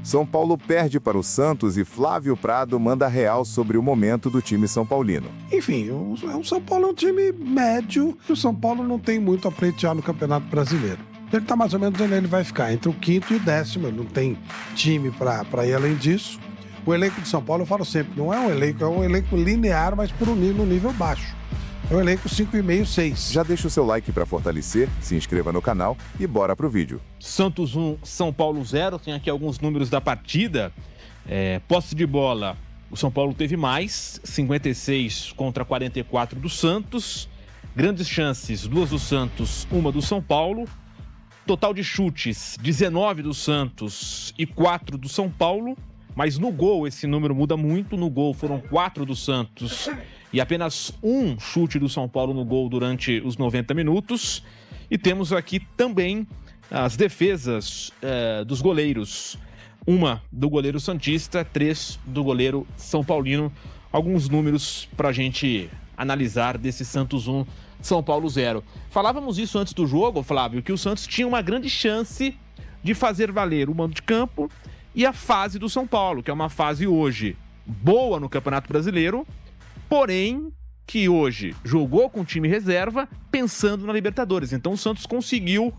São Paulo perde para o Santos e Flávio Prado manda real sobre o momento do time são paulino. Enfim, o São Paulo é um time médio e o São Paulo não tem muito a pleitear no Campeonato Brasileiro. Ele está mais ou menos onde ele vai ficar, entre o quinto e o décimo, ele não tem time para ir além disso. O elenco de São Paulo, eu falo sempre, não é um elenco linear, mas por no nível baixo. É um elenco 5,5, 6. Já deixa o seu like para fortalecer, se inscreva no canal e bora pro vídeo. Santos 1, São Paulo 0. Tem aqui alguns números da partida. Posse de bola, o São Paulo teve mais, 56 contra 44 do Santos. Grandes chances, 2 do Santos, 1 do São Paulo. Total de chutes, 19 do Santos e 4 do São Paulo. Mas no gol esse número muda muito. No gol foram 4 do Santos e apenas 1 chute do São Paulo no gol durante os 90 minutos. E temos aqui também as defesas dos goleiros. 1 do goleiro santista, 3 do goleiro São Paulino. Alguns números para a gente analisar desse Santos 1, São Paulo 0. Falávamos isso antes do jogo, Flávio, que o Santos tinha uma grande chance de fazer valer o mando de campo e a fase do São Paulo, que é uma fase hoje boa no Campeonato Brasileiro, porém que hoje jogou com time reserva pensando na Libertadores. Então o Santos conseguiu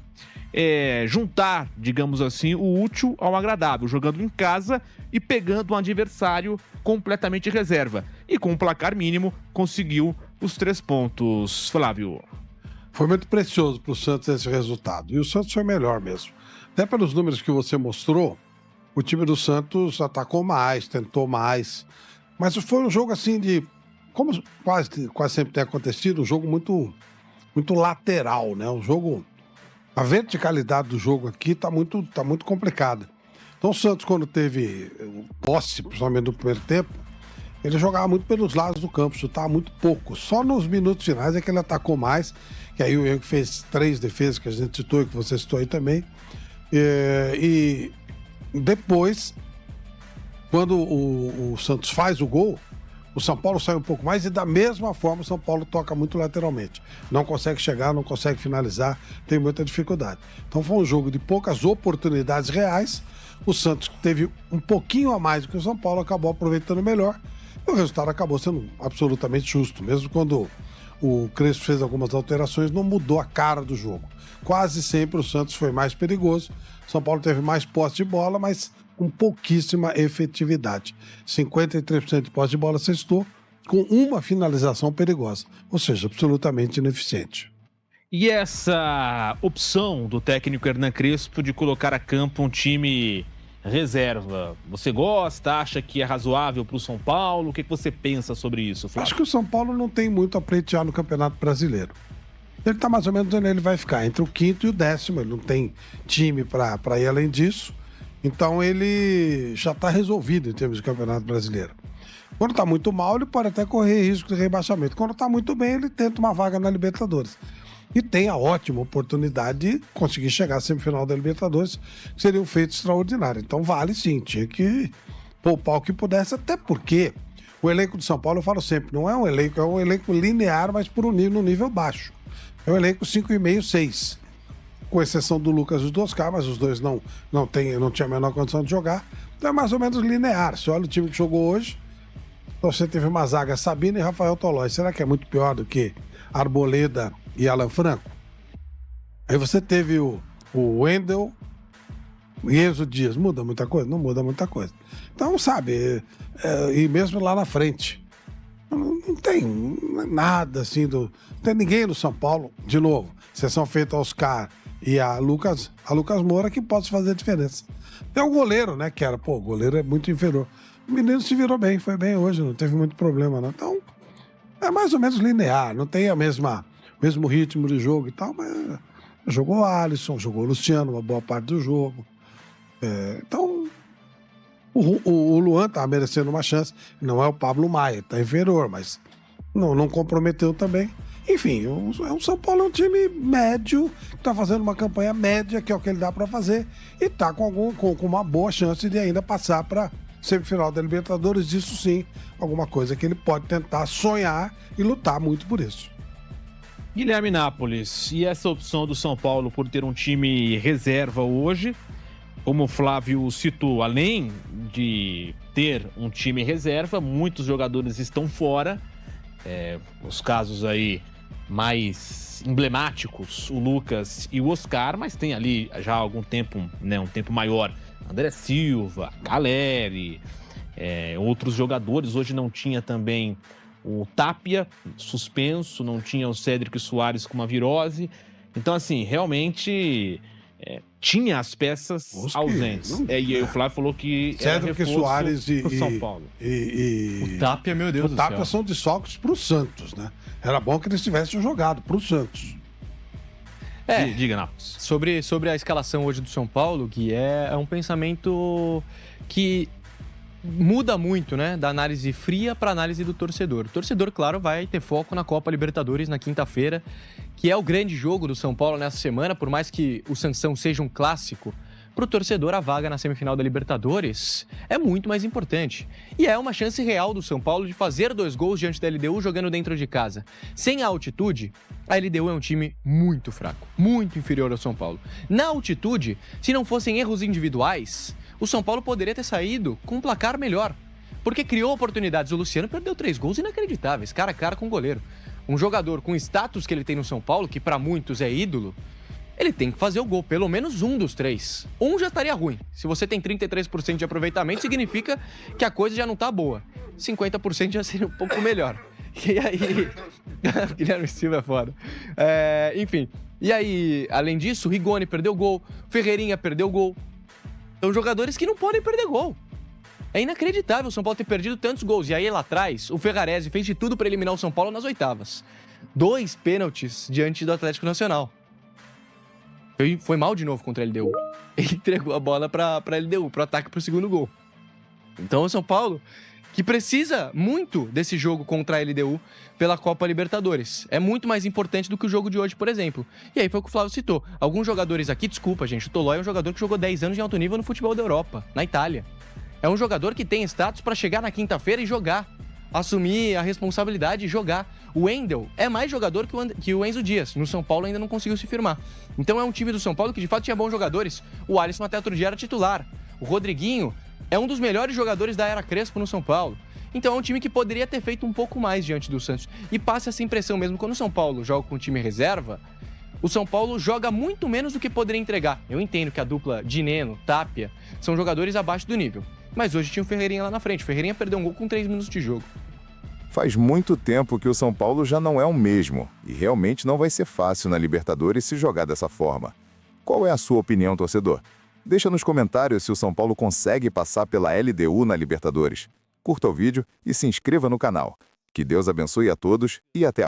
juntar, digamos assim, o útil ao agradável, jogando em casa e pegando um adversário completamente reserva. E com um placar mínimo conseguiu os 3 pontos, Flávio. Foi muito precioso para o Santos esse resultado. E o Santos foi melhor mesmo. Até pelos números que você mostrou, o time do Santos atacou mais, tentou mais. Mas foi um jogo assim de... Como quase sempre tem acontecido, um jogo muito lateral, né? Um jogo... A verticalidade do jogo aqui tá muito complicada. Então o Santos, quando teve posse, principalmente no primeiro tempo, ele jogava muito pelos lados do campo, chutava muito pouco. Só nos minutos finais é que ele atacou mais, que aí o Henrique fez 3 defesas que a gente citou e que você citou aí também. E depois, quando o Santos faz o gol, o São Paulo sai um pouco mais e da mesma forma o São Paulo toca muito lateralmente. Não consegue chegar, não consegue finalizar, tem muita dificuldade. Então foi um jogo de poucas oportunidades reais. O Santos teve um pouquinho a mais do que o São Paulo, acabou aproveitando melhor. E o resultado acabou sendo absolutamente justo. Mesmo quando o Crespo fez algumas alterações, não mudou a cara do jogo. Quase sempre o Santos foi mais perigoso. O São Paulo teve mais posse de bola, mas com pouquíssima efetividade. 53% de posse de bola cestou, com uma finalização perigosa, ou seja, absolutamente ineficiente. E essa opção do técnico Hernan Crespo de colocar a campo um time reserva, você gosta, acha que é razoável para o São Paulo? O que você pensa sobre isso, Flávio? Acho que o São Paulo não tem muito a pleitear no Campeonato Brasileiro. Ele está mais ou menos onde ele vai ficar, entre o quinto e o décimo, ele não tem time para ir além disso. Então ele já está resolvido em termos de Campeonato Brasileiro. Quando está muito mal, ele pode até correr risco de rebaixamento. Quando está muito bem, ele tenta uma vaga na Libertadores. E tem a ótima oportunidade de conseguir chegar à semifinal da Libertadores, que seria um feito extraordinário. Então vale sim, tinha que poupar o que pudesse, até porque o elenco de São Paulo, eu falo sempre, não é um elenco linear, mas por no nível baixo. É um elenco 5,5, 6. Com exceção do Lucas e do Oscar, mas os dois não tinham a menor condição de jogar. Então é mais ou menos linear. Se olha o time que jogou hoje, você teve uma zaga Sabino e Rafael Tolói. Será que é muito pior do que Arboleda e Alan Franco? Aí você teve o Wendel e Enzo Dias. Muda muita coisa? Não muda muita coisa. Então, sabe, e mesmo lá na frente, não tem nada assim não tem ninguém no São Paulo, de novo, exceção feita ao Oscar e a Lucas Moura, que pode fazer a diferença. Tem o goleiro, né, que era, o goleiro é muito inferior. O menino se virou bem, foi bem hoje, não teve muito problema, não. Então, é mais ou menos linear, não tem o mesmo ritmo de jogo e tal, mas jogou o Alisson, jogou o Luciano uma boa parte do jogo. Então, o Luan tá merecendo uma chance, não é o Pablo Maia, tá inferior, mas não comprometeu também. Enfim, o São Paulo é um time médio, que está fazendo uma campanha média, que é o que ele dá para fazer, e está com uma boa chance de ainda passar para semifinal da Libertadores. Isso sim, alguma coisa que ele pode tentar sonhar e lutar muito por isso. Guilherme Nápoles, e essa opção do São Paulo por ter um time reserva hoje, Como o Flávio citou, além de ter um time reserva, muitos jogadores estão fora. Os casos aí mais emblemáticos, o Lucas e o Oscar, mas tem ali já há algum tempo, né, um tempo maior, André Silva, Caleri, outros jogadores. Hoje não tinha também o Tapia, suspenso, não tinha o Cédric Soares com uma virose. Então, assim, realmente tinha as peças ausentes. E aí o Flávio falou que Cédric Soares e São Paulo. O Tapia, meu Deus do O céu. Tapia são desfalques pro Santos, né? Era bom que eles tivessem jogado pro Santos. Diga, não. Sobre a escalação hoje do São Paulo, que é um pensamento que muda muito, né? Da análise fria para análise do torcedor. O torcedor, claro, vai ter foco na Copa Libertadores na quinta-feira, que é o grande jogo do São Paulo nessa semana. Por mais que o Sansão seja um clássico, para o torcedor a vaga na semifinal da Libertadores é muito mais importante. E é uma chance real do São Paulo de fazer 2 gols diante da LDU jogando dentro de casa. Sem a altitude, a LDU é um time muito fraco, muito inferior ao São Paulo. Na altitude, se não fossem erros individuais, o São Paulo poderia ter saído com um placar melhor, porque criou oportunidades. O Luciano perdeu 3 gols inacreditáveis, cara a cara com o goleiro. Um jogador com o status que ele tem no São Paulo, que para muitos é ídolo, ele tem que fazer o gol, pelo menos um dos 3. Um já estaria ruim. Se você tem 33% de aproveitamento, significa que a coisa já não tá boa. 50% já seria um pouco melhor. E aí... Guilherme Silva é foda. Enfim. E aí, além disso, o Rigoni perdeu gol, Ferreirinha perdeu gol. São jogadores que não podem perder gol. É inacreditável o São Paulo ter perdido tantos gols. E aí, lá atrás, o Ferrarese fez de tudo para eliminar o São Paulo nas oitavas. 2 pênaltis diante do Atlético Nacional. Foi mal de novo contra a LDU. Ele entregou a bola pra LDU, pro ataque, pro segundo gol. Então o São Paulo, que precisa muito desse jogo contra a LDU pela Copa Libertadores. É muito mais importante do que o jogo de hoje, por exemplo. E aí foi o que o Flávio citou. Alguns jogadores aqui, desculpa, gente, o Tolói é um jogador que jogou 10 anos em alto nível no futebol da Europa, na Itália. É um jogador que tem status pra chegar na quinta-feira e jogar. Assumir a responsabilidade e jogar. O Wendel é mais jogador que o Enzo Dias. No São Paulo ainda não conseguiu se firmar. Então é um time do São Paulo que de fato tinha bons jogadores. O Alisson até outro dia era titular. O Rodriguinho é um dos melhores jogadores da era Crespo no São Paulo. Então é um time que poderia ter feito um pouco mais diante do Santos. E passa essa impressão mesmo, quando o São Paulo joga com time reserva, o São Paulo joga muito menos do que poderia entregar. Eu entendo que a dupla Dineno, Tapia, são jogadores abaixo do nível. Mas hoje tinha o Ferreirinha lá na frente. O Ferreirinha perdeu um gol com 3 minutos de jogo. Faz muito tempo que o São Paulo já não é o mesmo, e realmente não vai ser fácil na Libertadores se jogar dessa forma. Qual é a sua opinião, torcedor? Deixa nos comentários se o São Paulo consegue passar pela LDU na Libertadores. Curta o vídeo e se inscreva no canal. Que Deus abençoe a todos e até a